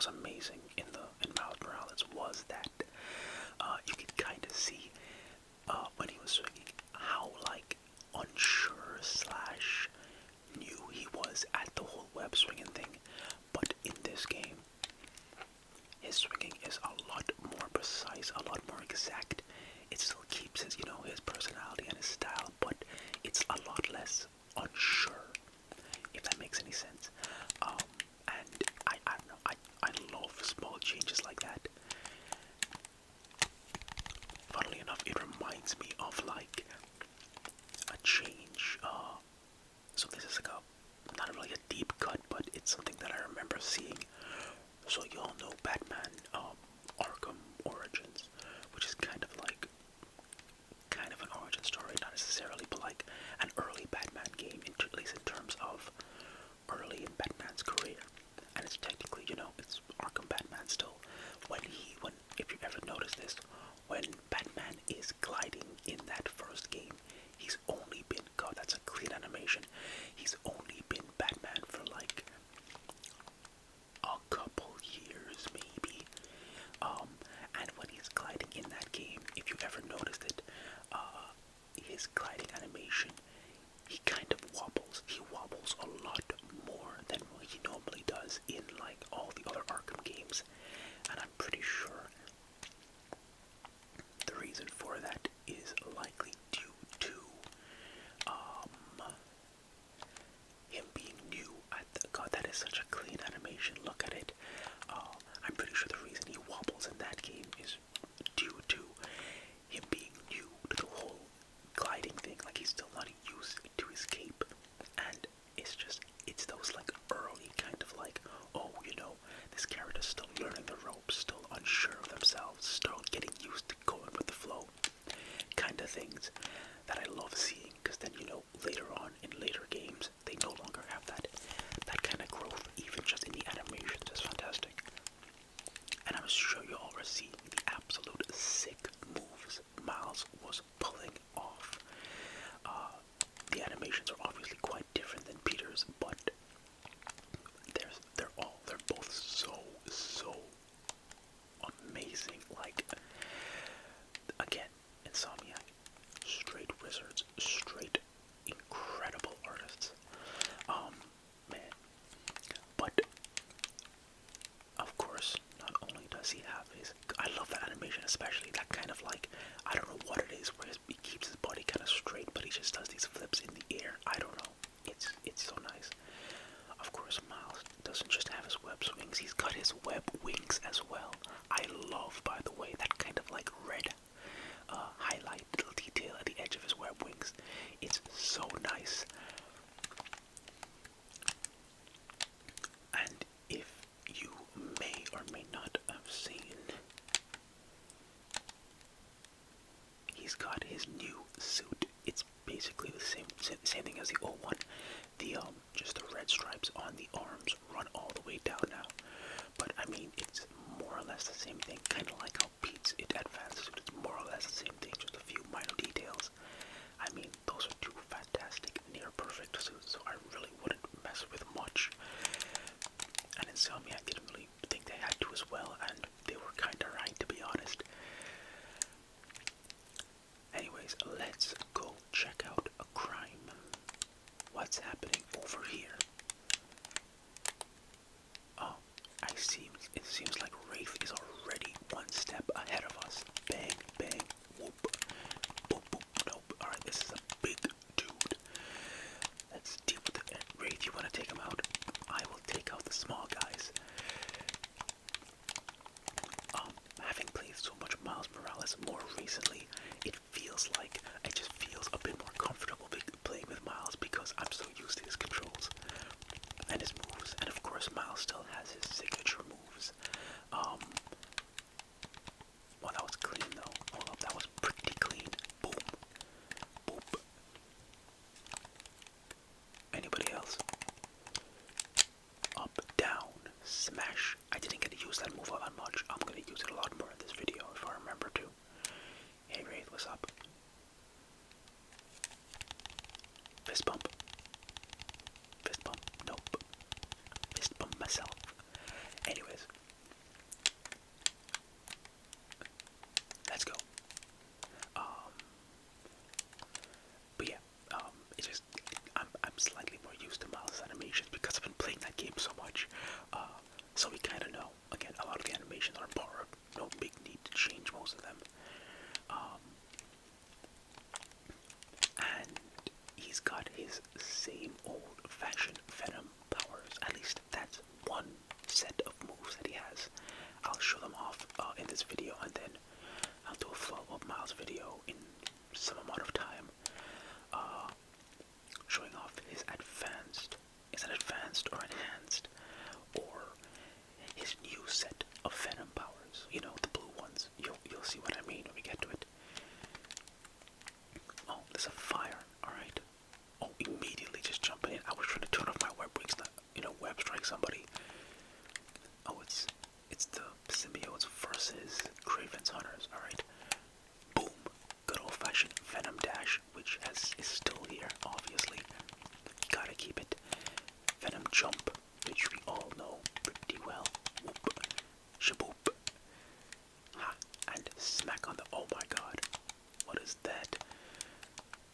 was amazing in Miles Morales was that you could kind of see when he was swinging how like unsure slash new he was at the whole web swinging thing. But in this game, his swinging is a lot more precise, a lot more exact. It still keeps his, his personality and his style, but it's a lot less unsure, if that makes any sense. And I don't know, I love small changes like that. Funnily enough, it reminds me of like a change. So this is like not really a deep cut, but it's something that I remember seeing. So you all know Batman, Arkham Origins, which is kind of an origin story, not necessarily, but like an early Batman game, at least in terms of early in Batman's career. And it's technically, it's Arkham Batman still. If you ever noticed this, when Batman is gliding in that first game, he's only been, God, that's a clean animation, he's only been Batman for like a couple years maybe. And when he's gliding in that game, if you ever noticed it, his gliding animation, he kind of wobbles. He wobbles a lot more than what he normally does in like all the other Arkham games. And I'm pretty sure the reason for that is likely due to him being new. God, that is such a clean animation. Look at it. I'm pretty sure the reason he wobbles in that game is due to him being new to the whole gliding thing. Like he's still not used to his cape, and it's those like early kind of like, oh, this character's still learning the ropes, still unsure of themselves, still getting used to going with the flow, kind of things that I love seeing. Because then later on in later games, they no longer have that kind of growth, even just in the animations. It's fantastic. And I'm sure you all were seeing the absolute sick moves Miles was pulling off. The animations are obviously quite different than Peter's, but they're both so amazing. Like, again, Insomniac, straight wizards, straight incredible artists. Man. But of course, not only does he have I love that animation, especially that kind of like, I don't know what it is, where he keeps his body kind of straight, but he just does these flips in the air. I don't know. It's so nice. Of course, Miles doesn't just have his web swings, he's got his web wings as well. I love, by the way, that kind of like red highlight little detail at the edge of his web wings. It's so nice. And if you may or may not have seen, he's got his new suit. It's basically the same thing as the old one. The just the red stripes on the arms run all the way down now. But I mean, it's more or less the same thing. Kind of like how Pete's advanced suit is more or less the same thing, just a few minor details. I mean, those are two fantastic, near perfect suits, so I really wouldn't mess with much. And Insomniac didn't really think they had to as well, and they were kinda right, to be honest. Anyways, let's go check out a crime. What's happening over here? Oh, it seems like Wraith is already one step ahead of us. Bang, bang, whoop, boop, boop, nope. Alright, this is a big dude. Let's deal with it. Wraith, you wanna take him out? I will take out the small guys. Having played so much Miles Morales more recently, it just feels a bit more comfortable playing with Miles because I'm so used to much. So we kind of know. Again, a lot of the animations are borrowed. No big need to change most of them. And he's got his same old-fashioned Venom powers. At least that's one set of moves that he has. I'll show them off in this video, and then I'll do a follow-up Miles video in some amount of time, showing off his advanced. Is it advanced or enhanced, or his new set of Venom powers? You know, the blue ones. You'll see what I mean when we get to it. Oh, there's a fire. All right. Oh, immediately just jumping in. I was trying to turn off my web wings, web strike somebody. Oh, it's the symbiotes versus Craven's Hunters. All right. Boom. Good old-fashioned Venom dash, which is still here, obviously. You gotta keep it. Venom jump, which we all know pretty well. Whoop. Shaboop. Ha. And smack on the. Oh my god. What is that?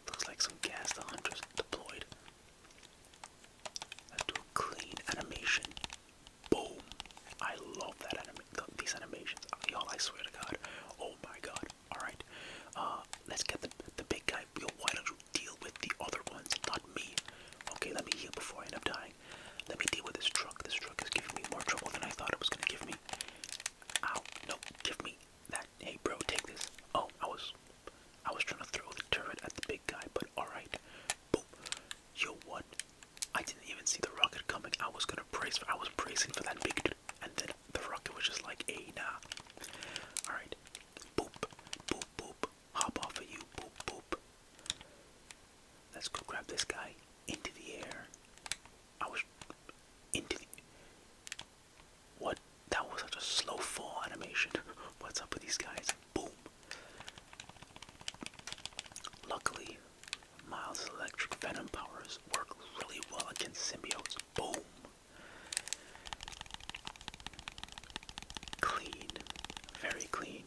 Looks like some gas the hunters deployed. Let's do a clean animation. Boom. I love that these animations. Y'all, I swear to God. Oh my god. Alright. Let's get the big guy. Yo, why don't you deal with the other ones, not me? Okay, let me heal before I end up dying. Let me deal with this truck. This truck is giving me more trouble than I thought it was gonna give me. Ow. No, give me that. Hey bro, take this. Oh, I was trying to throw the turret at the big guy, but alright. Boom. Yo, what? I didn't even see the rocket coming. I was bracing for that big dude, and then the rocket was just like, hey, nah. Alright. Boop. Boop, boop. Hop off of you. Boop, boop. Let's go grab this guy. Into the air. What? That was such a slow fall animation. What's up with these guys? Boom. Luckily, Miles' electric Venom powers work really well against symbiotes. Boom. Clean. Very clean.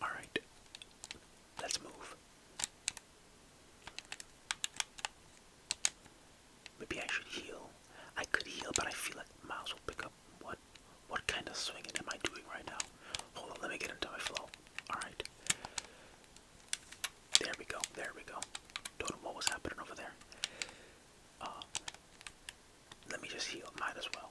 Alright. Let's move. Maybe I should heal. I could heal, but I feel like Miles will pick up. What kind of swinging am I doing right now? Hold on, let me get into my flow. Alright. There we go. Don't know what was happening over there. Let me just heal. Might as well,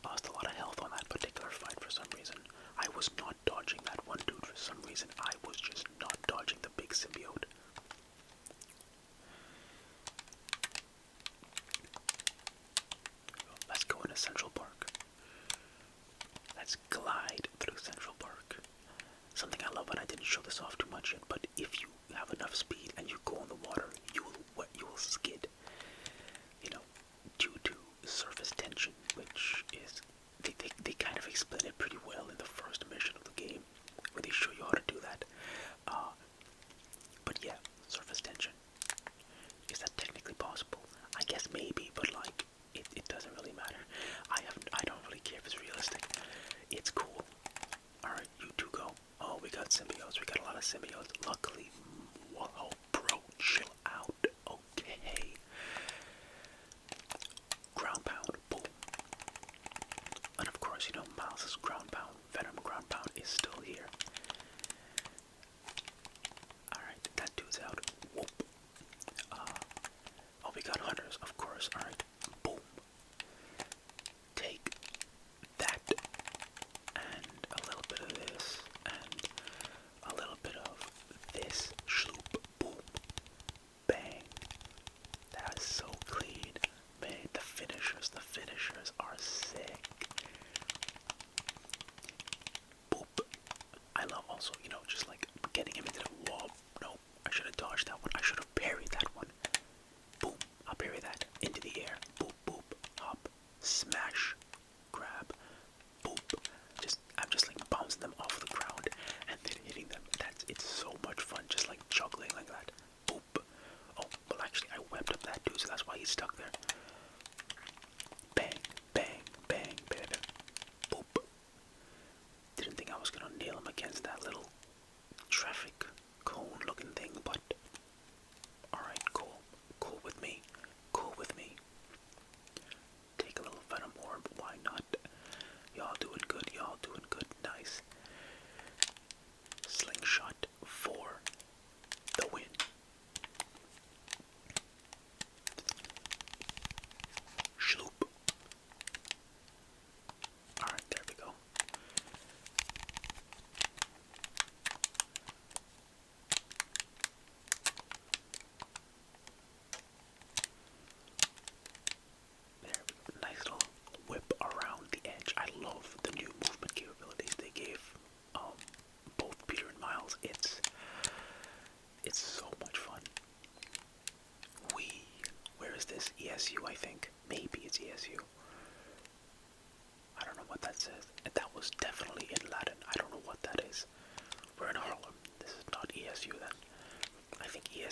Lost a lot of health on that particular fight for some reason. I was not dodging that one dude for some reason. I was just not dodging the big symbiote. Let's go into Central Park. Let's glide through Central Park. Something I love, and I didn't show this off too much yet, but if you have enough speed and you go in the water, you will skid. Due to surface tension, which is they kind of explain it pretty well in the first mission of the game, where they show you how to do that. But yeah, surface tension. Is that technically possible? I guess maybe, but it doesn't really matter. I don't really care if it's realistic. It's cool. Alright, you two go. Oh, we got symbiotes. We got a lot of symbiotes. Luckily. Whoa, bro, chill out. Okay. Ground pound. Boom. And of course, Miles' ground pound, Venom ground pound is still here. Alright, that dude's out. Whoop. Oh, we got hunters, of course. Alright. Boom. Take that. And a little bit of this. And a little bit of this. Shloop. Boom.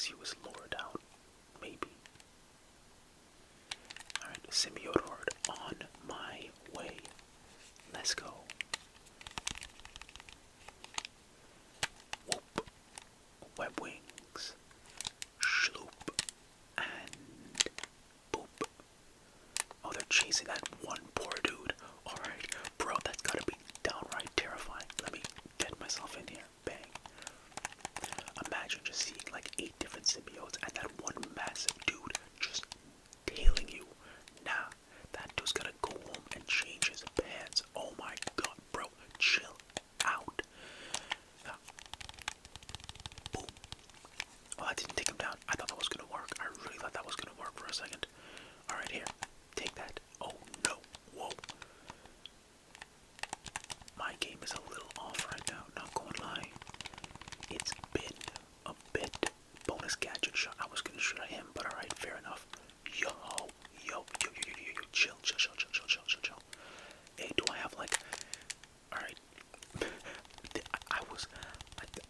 guess he was lower down. Maybe. Alright, symbiote horde on my way. Let's go. Whoop. Web wings. Shloop. And boop. Oh, they're chasing that one poor dude. Alright, bro, that's gotta be downright terrifying. Let me get myself in here. Bang. Imagine just seeing like 8 different symbiotes and that one massive dude just tailing you. Nah, that dude's gotta go home and change his pants. Oh my god, bro, chill out. Boom. Oh, I didn't take him down. I thought that was gonna work. I really thought that was gonna work for a second. Alright, here. Take that. Oh no. Whoa. My game is a little off right now, not gonna lie. It's been a bit. Bonus gadget shot. I was gonna shoot at him, but alright, fair enough. Yo, chill. Hey, do I have like... Alright.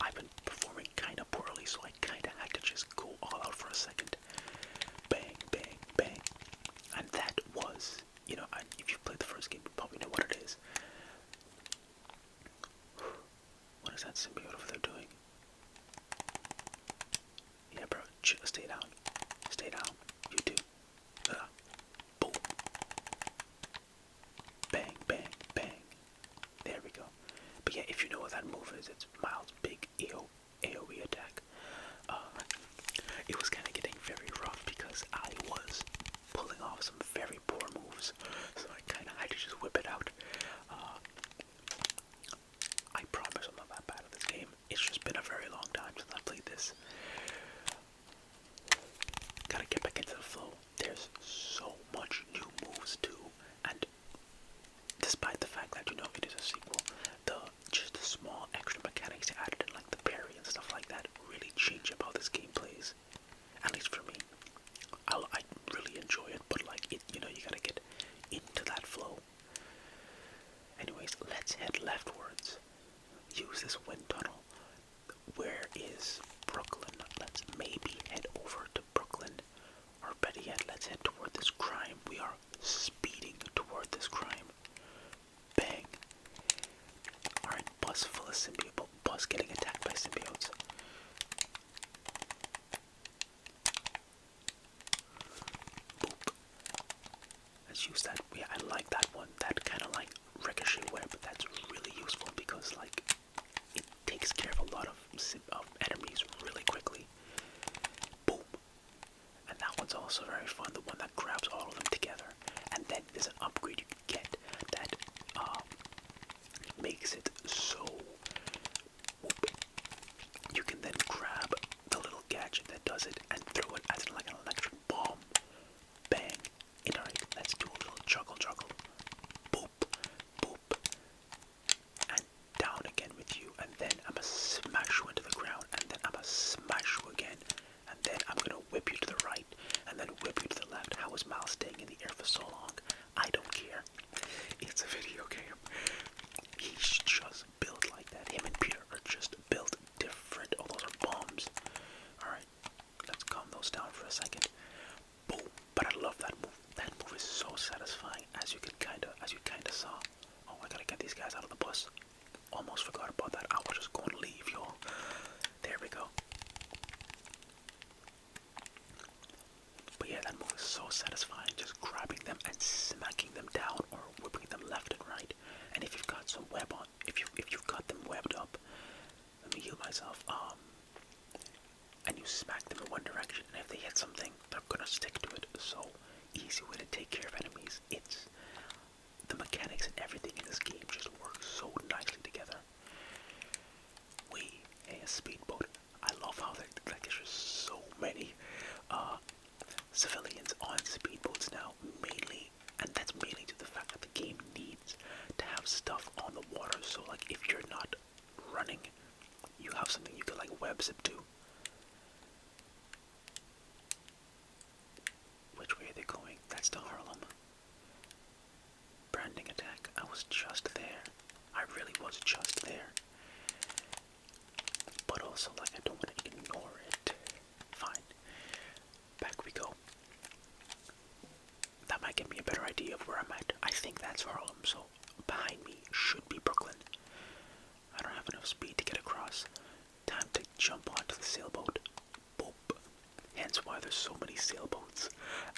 I've been performing kinda poorly, so I kinda had to just go all out for a second. Bang, bang, bang. And that was, you know, if you've played the first game, you probably know what it is. What is that symbiote over there doing? Yeah, bro, stay down. Stay down. You do. Boom. Bang, bang, bang. There we go. But yeah, if you know what that move is, it's Miles' big AoE attack. It was kind of getting very rough because I was pulling off some very poor moves, so I kind of had to just whip it out. I promise I'm not that bad at this game. It's just been a very long time since I played this. Gotta get back into the flow. There's so much new moves too, and despite the fact that, you know, it is a sequel, just the small extra mechanics they added in, like the parry and stuff like that, really change up how this game plays. At least for me. I really enjoy it, but like it, you know, you gotta get into that flow. Anyways, let's head leftwards. Use this wind tunnel. Where is Brooklyn? Let's maybe head over to Brooklyn. Or better yet, let's head toward this crime. We are speeding toward this crime. Bang. Alright, bus full of symbiotes. Bus getting attacked by symbiotes. Boop. Let's use that. Yeah, I like that one. That kind of like ricochet web, but that's really useful because like it takes care of a lot of enemies really quickly. Boom. And that one's also very fun, the one that grabs all of them together. And then there's an upgrade you can get that makes it so... Whoop. You can then grab the little gadget that does it and throw it as like an electric bomb. Bang. And alright, let's do a little juggle. Boop. Boop. And down again with you. And then I'm gonna smash you into the ground. And then I'm gonna smash you again. And then I'm gonna whip you to the right. And then whip you to the left. How is Miles staying in the air for so long? I don't care. It's a video game. He's just built like that. Him and Peter are just built different. Oh, those are bombs. Alright, let's calm those down for a second. Boom. But I love that move. That move is so satisfying, as you kinda saw. Oh, I gotta get these guys out of the bus. Almost forgot about that. I was just going to leave, y'all. There we go. But yeah, that move is so satisfying. Just grabbing them and smacking them down or whipping them left and right. And if you've got some web on, if you've got them webbed up, let me heal myself. And you smack them in one direction, and if they hit something, they're gonna stick to it. So easy way to take care of enemies. It's the mechanics and everything in this game just work so nicely together. A speedboat. I love how there's just so many civilians on speedboats now, mainly, and that's mainly to the fact that the game needs to have stuff on the water. So like if you're not running, you have something you can like web zip to. Which way are they going? That's to Harlem. Branding attack. I was just there. I really was just there. But also, like, I don't want to ignore it. Fine. idea of where I'm at. I think that's Harlem, so behind me should be Brooklyn. I don't have enough speed to get across. Time to jump onto the sailboat. Boop. Hence why there's so many sailboats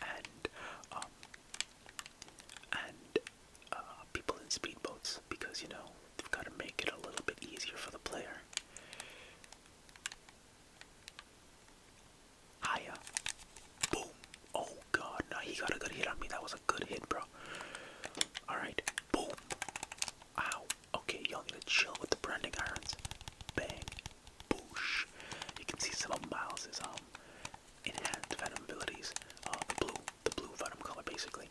and people in speedboats, because they've got to make it a little bit easier for the player. Hiya. Boom. Oh god, no, he got a good hit on me. That was a good hit, bro. Alright. Boom. Ow. Okay, y'all need to chill with the branding irons. Bang. Boosh. You can see some of Miles's enhanced venom abilities. The blue venom color basically,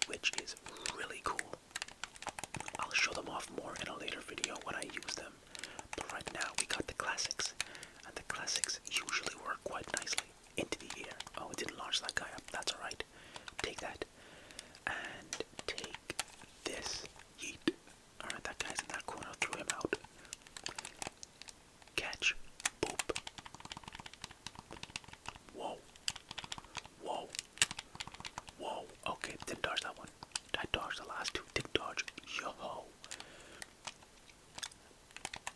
which is really cool. I'll show them off more in a later video when I use them. But right now we got the classics, and the classics usually work quite nicely. Into the air. Oh, it didn't launch that guy up. That's alright. Take that. And take this. Yeet. Alright, that guy's in that corner. Threw him out. Catch. Boop. Whoa. Whoa. Whoa. Okay, didn't dodge that one. I dodged the last two. Didn't dodge. Yo.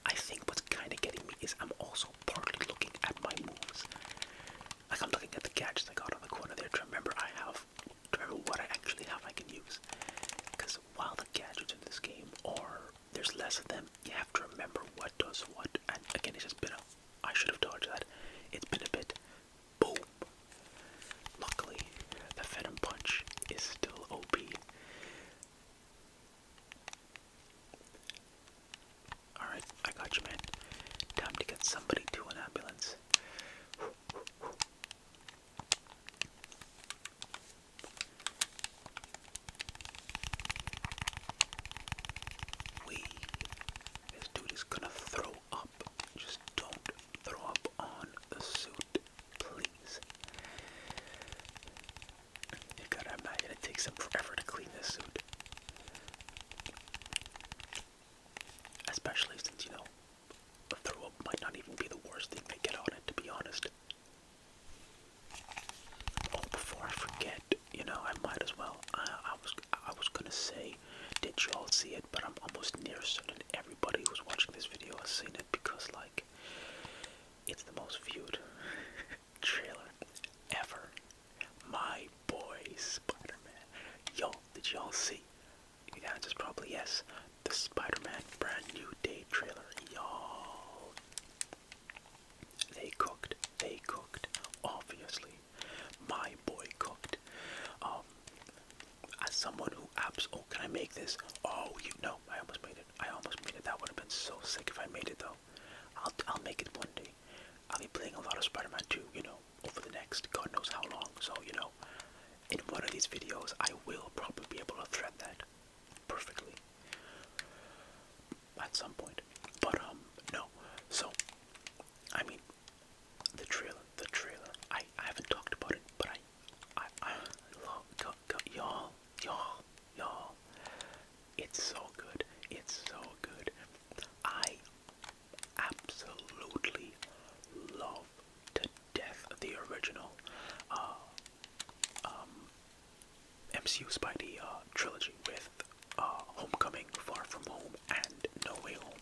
I think what's kind of getting me is I'm also partly looking at my moves. Like I'm looking at the gadgets I got on the corner there to remember what I actually have I can use. Because while the gadgets in this game there's less of them, you have to remember what does what. And again, it's just been I should have dodged that. It's been a bit. Boom. Luckily, the Venom Punch is still OP. Alright, I got you, man. Time to get somebody to an ambulance. This dude is gonna throw up. Just don't throw up on the suit, please. You gotta imagine it takes him forever to clean this suit. Especially since, the throw up might not even be the worst thing they get on it, to be honest. Oh, before I forget, I might as well. I was gonna say, did you all see it? But I'm almost near certain everybody who's watching this video has seen it, because it's the most viewed trailer ever. My boy Spider-Man. Yo, did y'all see? The answer is probably yes. The Spider-Man Brand New Day trailer. Y'all. They cooked. Obviously. My boy cooked. As someone who oh, can I make this? Oh, I almost made it. That would have been so sick if I made it, though. I'll make it one day. I'll be playing a lot of Spider-Man 2, over the next God knows how long. So, in one of these videos, I will probably be able to thread that perfectly at some point. But, no. So, I mean, the trailer. I haven't talked about it, but I love, y'all. It's so good. I absolutely love to death the original MCU Spidey trilogy with Homecoming, Far From Home, and No Way Home.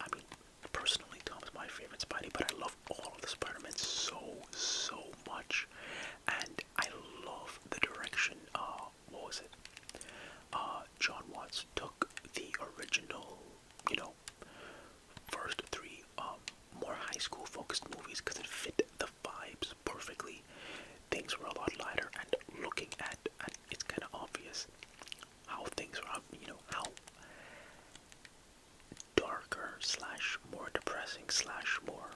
I mean, personally, Tom's my favorite Spidey, but I love all of the Spider-Man so much, and I love the direction. What was it? John Watts took the original, first three more high school focused movies, because it fit the vibes perfectly. Things were a lot lighter, and looking at it's kind of obvious how things were, how darker / more depressing / more,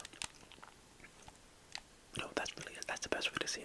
that's the best way to say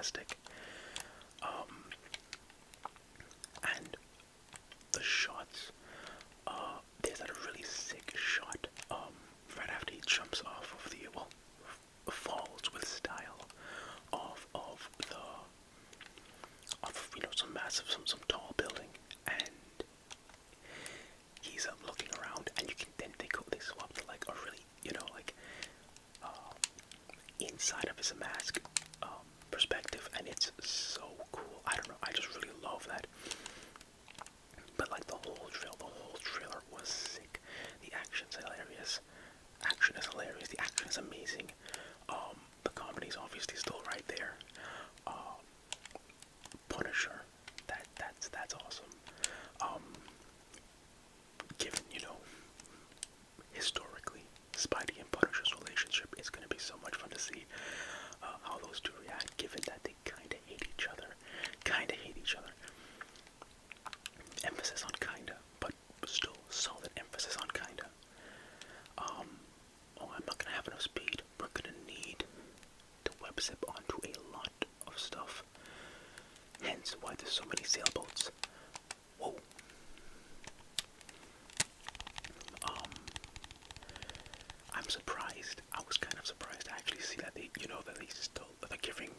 fantastic. And the shots, there's that really sick shot, right after he jumps off of the, well, falls with style off of the, some massive, some tall building, and he's looking around, and you can then they swap to like a really, like inside of his mask perspective, and it's so cool. I don't know, I just really love that. But like the whole trailer was sick. The action's hilarious. Action is hilarious. The action is amazing. The comedy's obviously still right there. Punisher, that's awesome. Given, historically, Spidey and Punisher's relationship, is going to be so much fun to see how those two react, given that they kind of hate each other. Emphasis on kinda, but still solid emphasis on kinda. I'm not gonna have enough speed. We're gonna need to web zip onto a lot of stuff. Hence why there's so many sailboats. Whoa. I'm surprised. I was kind of surprised to actually see that they're giving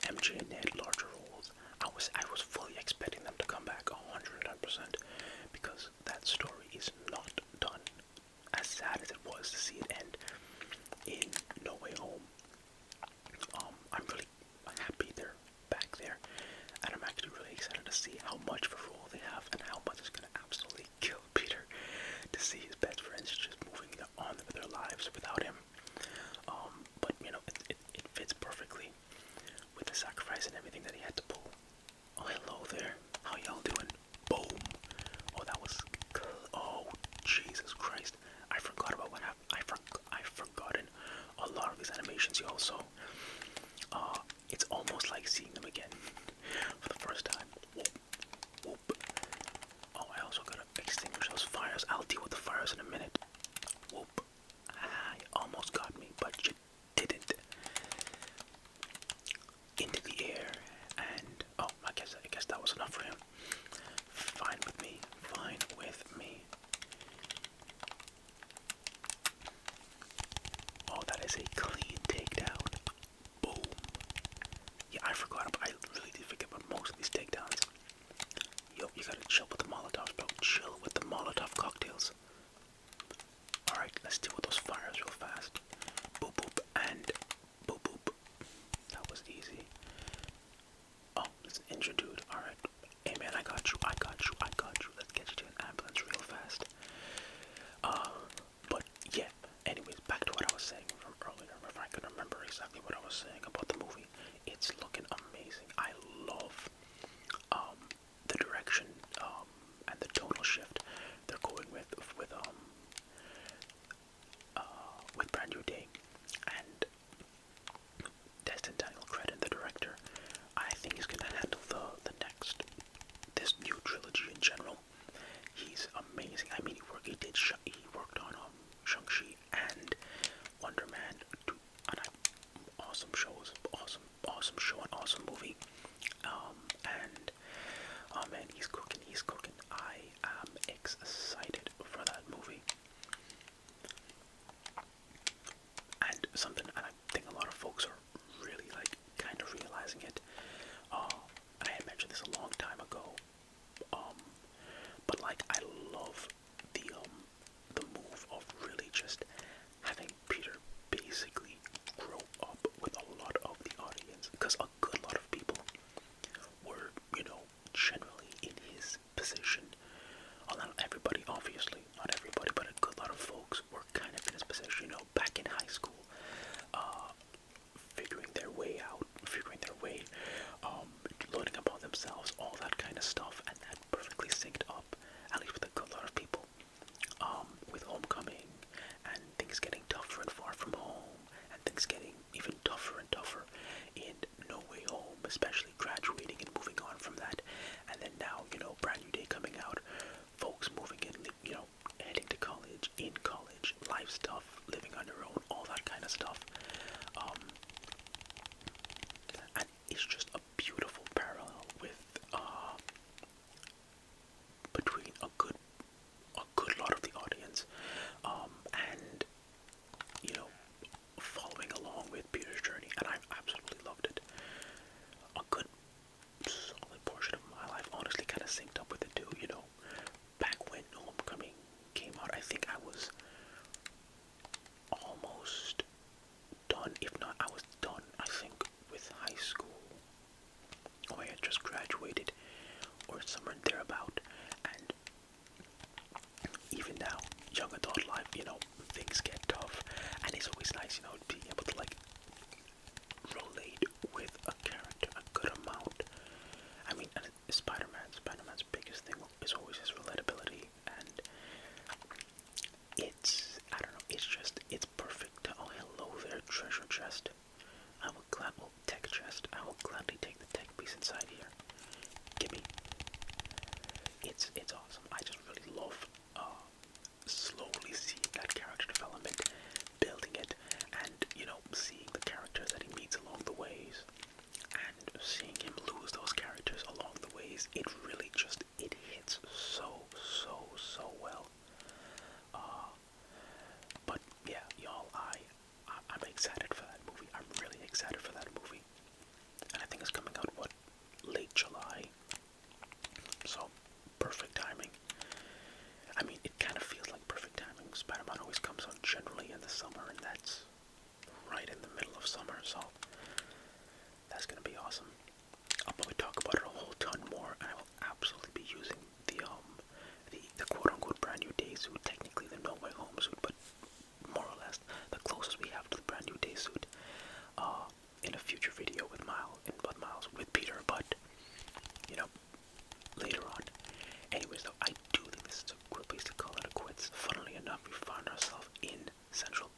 MJ and Ned larger roles. I was fully expecting them to come back 110%, because that story is not done. As sad as it was to see it end in No Way Home, I'm really happy they're back there, and I'm actually really excited to see how much of a role they have and how much it's going to absolutely kill Peter to see his best friends just moving on with their lives without him. But it fits perfectly with the sacrifice and everything that he had to pull. Oh, hello there. How y'all doing? Boom. Oh, that was... Oh, Jesus Christ. I forgot about what happened. I've forgotten a lot of these animations, y'all, so... it's almost like seeing them again for the first time. Whoop. Whoop. Oh, I also gotta extinguish those fires. I'll deal with the fires in a minute. Whoop. You almost got me, but you didn't. Into the air, and oh, I guess that was enough for him. Fine with me. Fine with me. Oh, that is a clean takedown. Boom. Yeah, I really did forget about most of these takedowns. Yo, you gotta chill with the Molotovs, bro. Chill with the Molotov cocktails. Alright, let's deal with those fires real fast. Boop boop and boop boop. That was easy. Oh, it's an injured dude. Alright. Hey man, I got you. Let's get you to an ambulance real fast. But yeah, anyways, back to what I was saying from earlier. If I can remember exactly what I was saying about the movie. It's looking amazing. I love the direction and the tonal shift they're going with Brand New Day and Destin Daniel Cretton, the director. I think he's gonna handle this new trilogy in general. He's amazing. I mean, he worked on Shang-Chi and Wonder Man, and awesome shows, awesome show and excited for that movie. I'm really excited for that movie. And I think it's coming out, what, late July? So, perfect timing. I mean, it kind of feels like perfect timing. Spider-Man always comes out generally in the summer, and that's right in the middle of summer, so that's gonna be awesome. I'll probably talk about it a whole ton more, and I will absolutely be using the quote-unquote brand new day suit, technically the No Way Home suit, but more or less the closest we have to the brand new day suit, in a future video with with Peter, but, you know, later on. Anyways, though, I do think this is a good place to call it a quits. Funnily enough, we found ourselves in Central